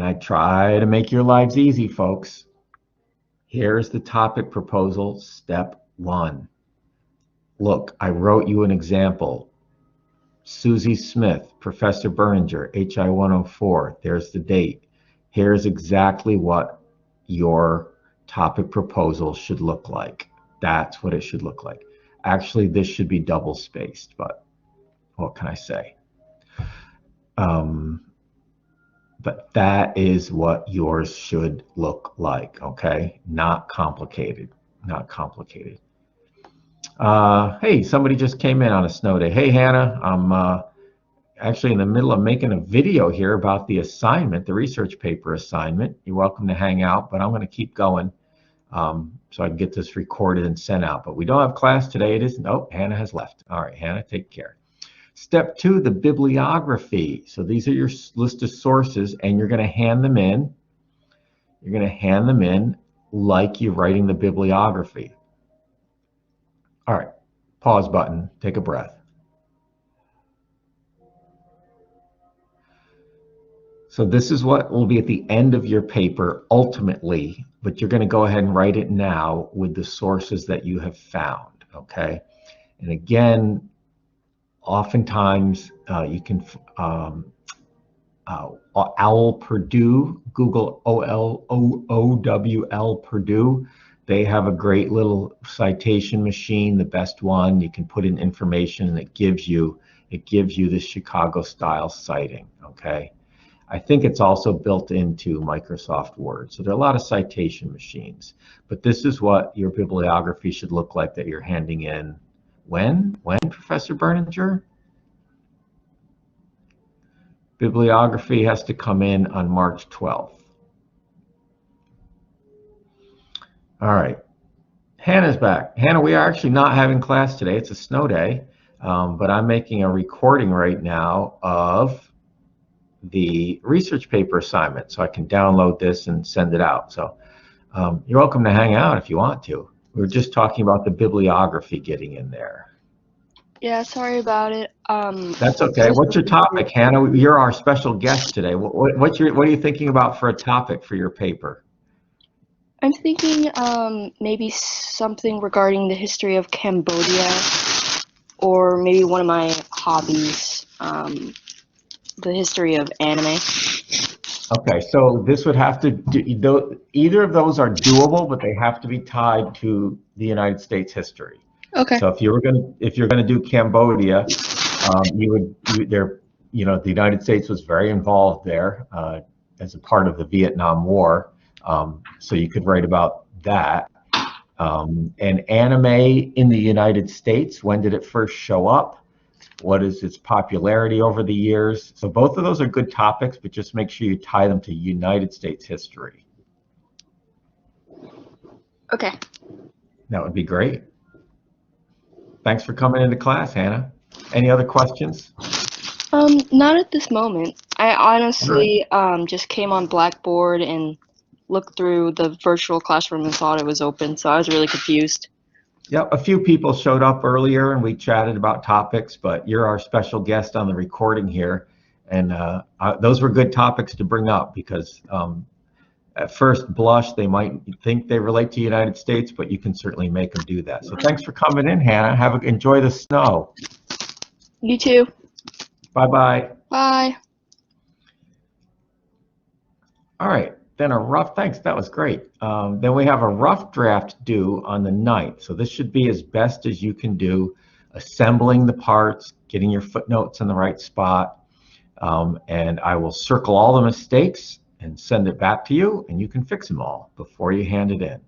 And I try to make your lives easy, folks. Here's the topic proposal, step 1. Look, I wrote you an example. Susie Smith, Professor Berninger, HI 104. There's the date. Here's exactly what your topic proposal should look like. That's what it should look like. Actually, this should be double spaced, but what can I say? But that is what yours should look like, okay? Not complicated, not complicated. Hey, somebody just came in on a snow day. Hey, Hannah, I'm actually in the middle of making a video here about the assignment, the research paper assignment. You're welcome to hang out, but I'm going to keep going so I can get this recorded and sent out. But we don't have class today. It isn't. Oh, Hannah has left. All right, Hannah, take care. Step 2, the bibliography. So these are your list of sources, and you're going to hand them in. You're going to hand them in like you're writing the bibliography. All right, pause button, take a breath. So this is what will be at the end of your paper ultimately, but you're going to go ahead and write it now with the sources that you have found, okay? And again, oftentimes you can, OWL Purdue, Google OWL Purdue, they have a great little citation machine, the best one. You can put in information and it gives you the Chicago style citing, okay? I think it's also built into Microsoft Word. So there are a lot of citation machines, but this is what your bibliography should look like that you're handing in. When, Professor Berninger? Bibliography has to come in on March 12th. All right, Hannah's back. Hannah, we are actually not having class today. It's a snow day, but I'm making a recording right now of the research paper assignment, so I can download this and send it out. So you're welcome to hang out if you want to. We were just talking about the bibliography getting in there. Yeah, sorry about it. That's okay. What's your topic, Hannah? You're our special guest today. What are you thinking about for a topic for your paper? I'm thinking maybe something regarding the history of Cambodia, or maybe one of my hobbies, the history of anime. Okay, so this would have to do, either of those are doable, but they have to be tied to the United States history. Okay. So if you're gonna do Cambodia, the United States was very involved there as a part of the Vietnam War. So you could write about that. And anime in the United States, when did it first show up? What is its popularity over the years? So both of those are good topics, but just make sure you tie them to United States history. Okay. That would be great. Thanks for coming into class, Hannah. Any other questions? Not at this moment. I honestly just came on Blackboard and looked through the virtual classroom and thought it was open, so I was really confused. Yeah, a few people showed up earlier and we chatted about topics, but you're our special guest on the recording here. And those were good topics to bring up because at first blush, they might think they relate to the United States, but you can certainly make them do that. So thanks for coming in, Hannah. Enjoy the snow. You too. Bye-bye. Bye. All right. Then thanks, that was great. Then we have a rough draft due on the 9th. So this should be as best as you can do, assembling the parts, getting your footnotes in the right spot. And I will circle all the mistakes and send it back to you, and you can fix them all before you hand it in.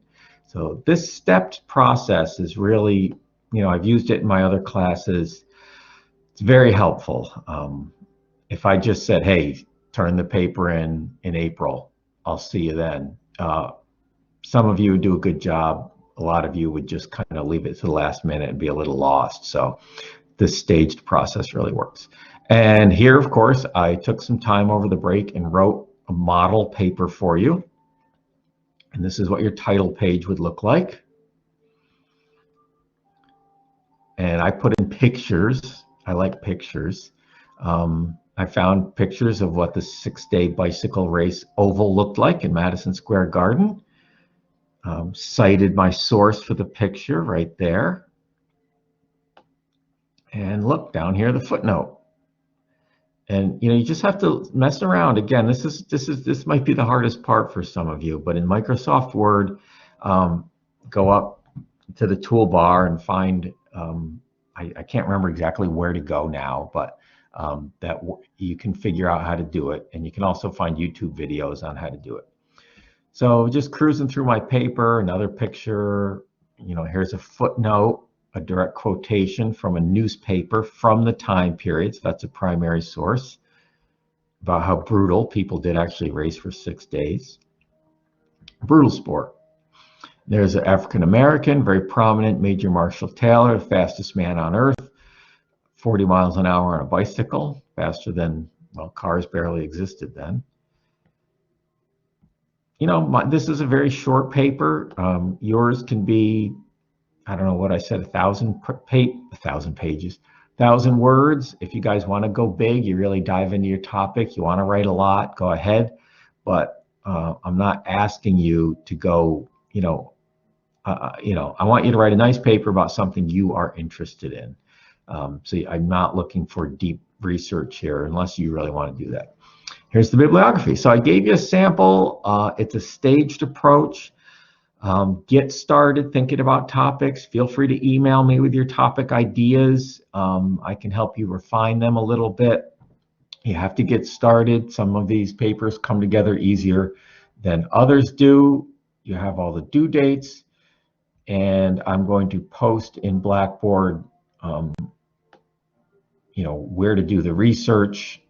So this stepped process is really, I've used it in my other classes. It's very helpful. If I just said, hey, turn the paper in April, I'll see you then. Some of you would do a good job. A lot of you would just kind of leave it to the last minute and be a little lost. So this staged process really works. And here, of course, I took some time over the break and wrote a model paper for you. And this is what your title page would look like. And I put in pictures. I like pictures. I found pictures of what the 6-day bicycle race oval looked like in Madison Square Garden. Cited my source for the picture right there. And look down here, the footnote. And you just have to mess around. Again, this might be the hardest part for some of you, but in Microsoft Word, go up to the toolbar and find, I can't remember exactly where to go now, but that you can figure out how to do it. And you can also find YouTube videos on how to do it. So just cruising through my paper, another picture, here's a footnote, a direct quotation from a newspaper from the time period. So that's a primary source about how brutal people did actually race for 6 days. Brutal sport. There's an African-American, very prominent, Major Marshall Taylor, the fastest man on earth, 40 miles an hour on a bicycle, faster than, well, cars barely existed then. This is a very short paper. Yours can be, I don't know what I said, 1,000 pages, 1,000 words. If you guys want to go big, you really dive into your topic, you want to write a lot, go ahead. But I'm not asking you to go, I want you to write a nice paper about something you are interested in. So I'm not looking for deep research here unless you really want to do that. Here's the bibliography. So I gave you a sample. It's a staged approach. Get started thinking about topics. Feel free to email me with your topic ideas. I can help you refine them a little bit. You have to get started. Some of these papers come together easier than others do. You have all the due dates. And I'm going to post in Blackboard, where to do the research.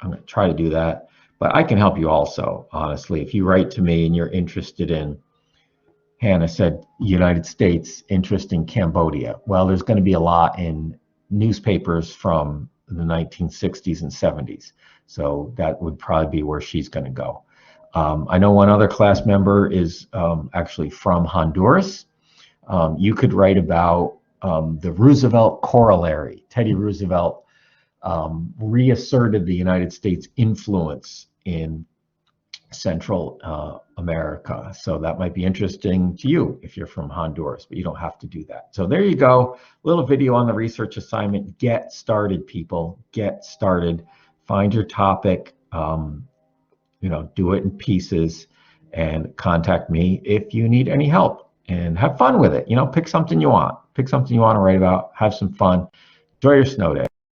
I'm going to try to do that, but I can help you also, honestly. If you write to me and you're interested in, Hannah said, United States, interest in Cambodia. Well, there's going to be a lot in newspapers from the 1960s and 70s. So that would probably be where she's going to go. I know one other class member is actually from Honduras. You could write about the Roosevelt corollary. Teddy Roosevelt reasserted the United States' influence in Central America. So that might be interesting to you if you're from Honduras, but you don't have to do that. So there you go. Little video on the research assignment. Get started, people. Get started. Find your topic. Do it in pieces and contact me if you need any help, and have fun with it. Pick something you want. Pick something you want to write about. Have some fun. Enjoy your snow day.